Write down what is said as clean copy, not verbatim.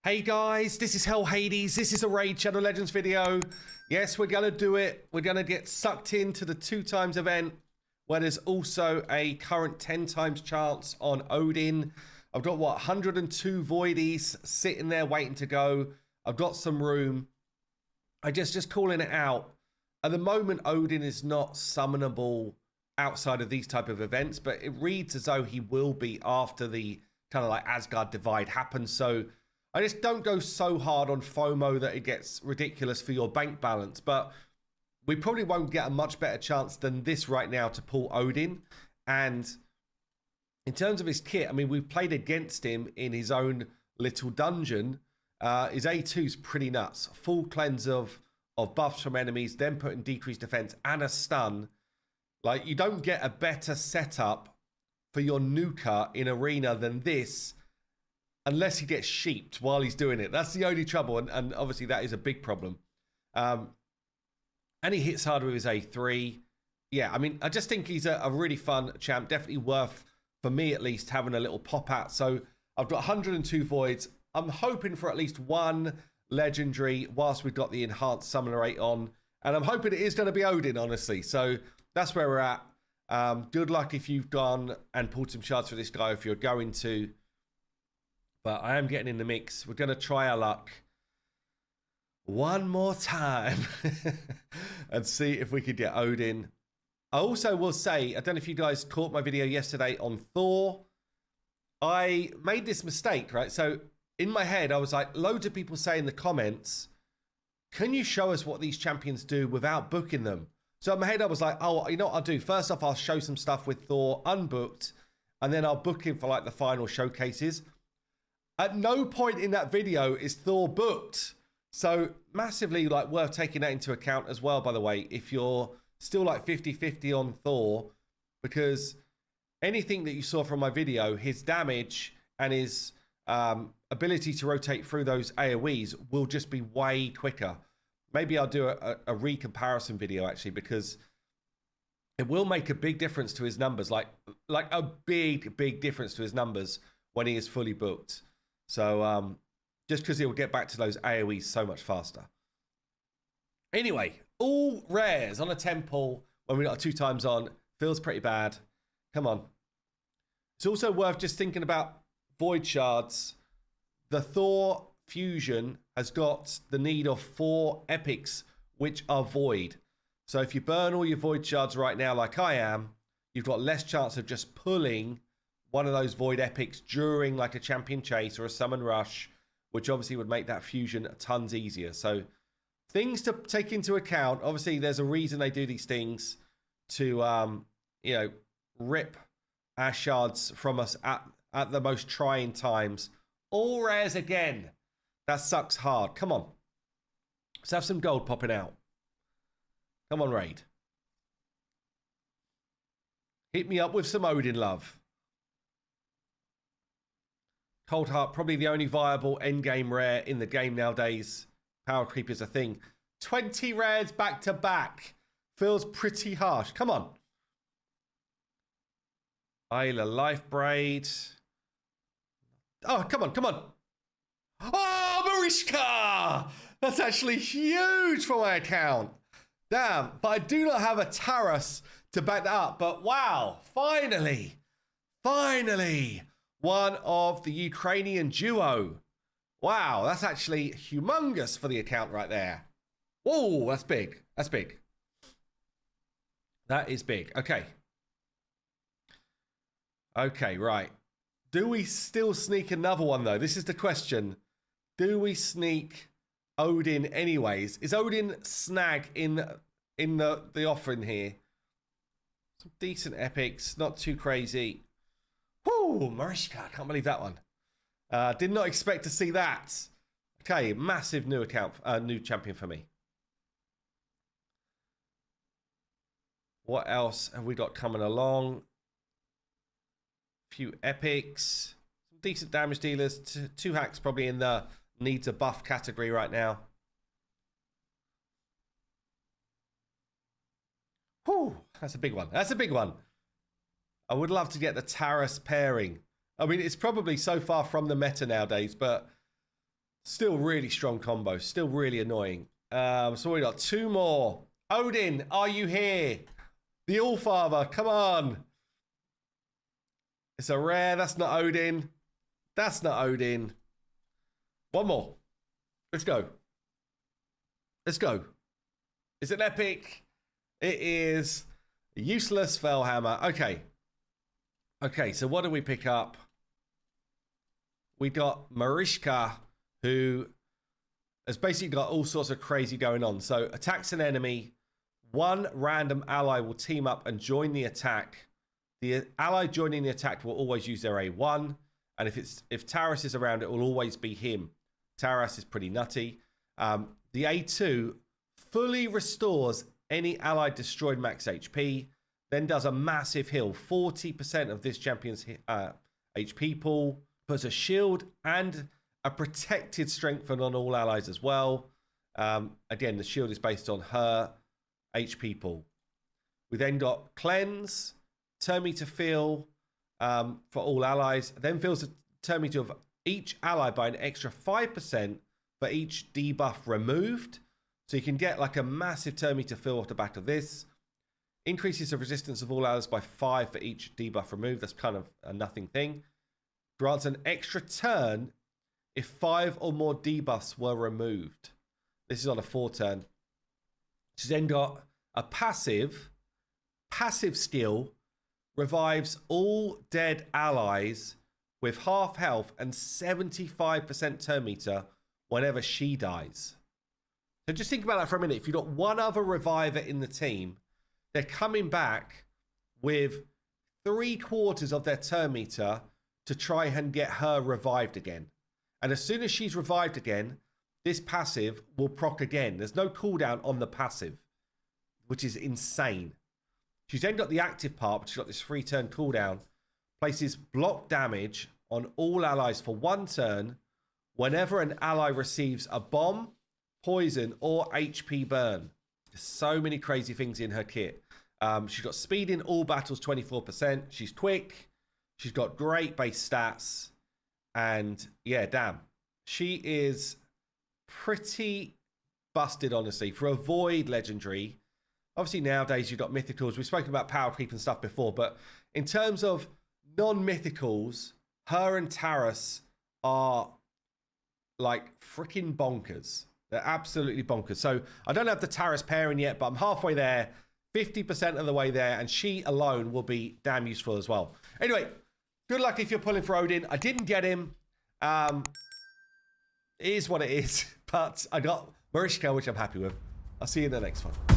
Hey guys, this is Hell Hades. This is a Raid Shadow Legends video. Yes, we're gonna do it. We're gonna get sucked into the 2x event where there's also a current 10 times chance on Odin. I've got what, 102 voidies sitting there waiting to go. I've got some room. I just calling it out. At the moment, Odin is not summonable outside of these type of events, but it reads as though he will be after the kind of like Asgard divide happens. So I just don't go so hard on FOMO that it gets ridiculous for your bank balance, but we probably won't get a much better chance than this right now to pull Odin. And in terms of his kit, I mean, we've played against him in his own little dungeon. His A2 is pretty nuts. Full cleanse of buffs from enemies, then putting decreased defense and a stun. Like, you don't get a better setup for your nuker in arena than this, unless he gets sheeped while he's doing it. That's the only trouble, and obviously that is a big problem. And he hits hard with his A3. Yeah, I mean, I just think he's a really fun champ. Definitely worth, for me at least, having a little pop at. So I've got 102 voids. I'm hoping for at least one legendary whilst we've got the enhanced summoner rate on. And I'm hoping it is going to be Odin, honestly. So that's where we're at. Good luck if you've gone and pulled some shards for this guy, if you're going to. But I am getting in the mix. We're going to try our luck one more time and see if we could get Odin. I also will say, I don't know if you guys caught my video yesterday on Thor. I made this mistake, right? So in my head, I was like, loads of people say in the comments, can you show us what these champions do without booking them? So in my head, I was like, oh, you know what I'll do? First off, I'll show some stuff with Thor unbooked, and then I'll book him for like the final showcases. At no point in that video is Thor booked. So massively like worth taking that into account as well, by the way, if you're still like 50-50 on Thor, because anything that you saw from my video, his damage and his ability to rotate through those AoEs will just be way quicker. Maybe I'll do a re-comparison video actually, because it will make a big difference to his numbers, like a big difference to his numbers when he is fully booked. So just because he'll get back to those AoEs so much faster. Anyway, all rares on a temple when we got a 2x on feels pretty bad. Come on. It's also worth just thinking about void shards. The Thor fusion has got the need of 4 epics which are void. So if you burn all your void shards right now like I am, you've got less chance of just pulling one of those void epics during like a champion chase or a summon rush, which obviously would make that fusion tons easier. So things to take into account. Obviously there's a reason they do these things to you know, rip our shards from us at the most trying times. All rares again. That sucks hard. Come on, let's have some gold popping out. Come on, Raid, hit me up with some Odin love. Cold Heart, probably the only viable endgame rare in the game nowadays. Power creep is a thing. 20 rares back to back. Feels pretty harsh. Come on. Isla Life Braid. Oh, come on, come on. Oh, Marichka! That's actually huge for my account. Damn, but I do not have a Taurus to back that up. But wow, finally. One of the Ukrainian duo. Wow, that's actually humongous for the account right there. Whoa, that's big. That's big. That is big. Okay. Okay, right. Do we still sneak another one, though? This is the question. Do we sneak Odin anyways? Is Odin snag in the offering here? Some decent epics, not too crazy. Whoo, Marichka, I can't believe that one. Did not expect to see that. Okay, massive new account, new champion for me. What else have we got coming along? A few epics, some decent damage dealers. Two hacks probably in the needs a buff category right now. Whew, that's a big one. That's a big one. I would love to get the Taurus pairing. I mean, it's probably so far from the meta nowadays, but Still really strong combo. Still really annoying. So we got 2 more. Odin, are you here? The Allfather, come on. It's a rare. That's not Odin. That's not Odin. 1 more. Let's go. Let's go. Is it epic? It is useless Fellhammer. Okay. Okay, so what do we pick up? We got Marichka, who has basically got all sorts of crazy going on. So attacks an enemy. 1 random ally will team up and join the attack. The ally joining the attack will always use their A1. And if Taras is around, it will always be him. Taras is pretty nutty. The A2 fully restores any allied destroyed max HP. Then does a massive heal. 40% of this champion's HP pool. Puts a shield and a protected strengthen on all allies as well. Again, the shield is based on her HP pool. We then got cleanse, turn meter feel for all allies. Then fills the turn meter of each ally by an extra 5% for each debuff removed. So you can get like a massive turn meter fill off the back of this. Increases the resistance of all allies by 5 for each debuff removed. That's kind of a nothing thing. Grants an extra turn if 5 or more debuffs were removed. This is on a 4 turn. She's then got a passive skill, revives all dead allies with half health and 75% turn meter whenever she dies. So just think about that for a minute. If you've got 1 other reviver in the team, they're coming back with 3/4 of their turn meter to try and get her revived again. And as soon as she's revived again, this passive will proc again. There's no cooldown on the passive, which is insane. She's then got the active part, but she's got this 3-turn cooldown. Places block damage on all allies for 1 turn whenever an ally receives a bomb, poison, or HP burn. There's so many crazy things in her kit. She's got speed in all battles, 24%. She's quick. She's got great base stats. And yeah, damn. She is pretty busted, honestly. For a Void legendary, obviously nowadays you've got mythicals. We've spoken about power creep and stuff before, but in terms of non-mythicals, her and Taras are like freaking bonkers. They're absolutely bonkers. So I don't have the Taras pairing yet, but I'm halfway there, 50% of the way there, and she alone will be damn useful as well. Anyway, good luck if you're pulling for Odin. I didn't get him. It is what it is, but I got Marichka, which I'm happy with. I'll see you in the next one.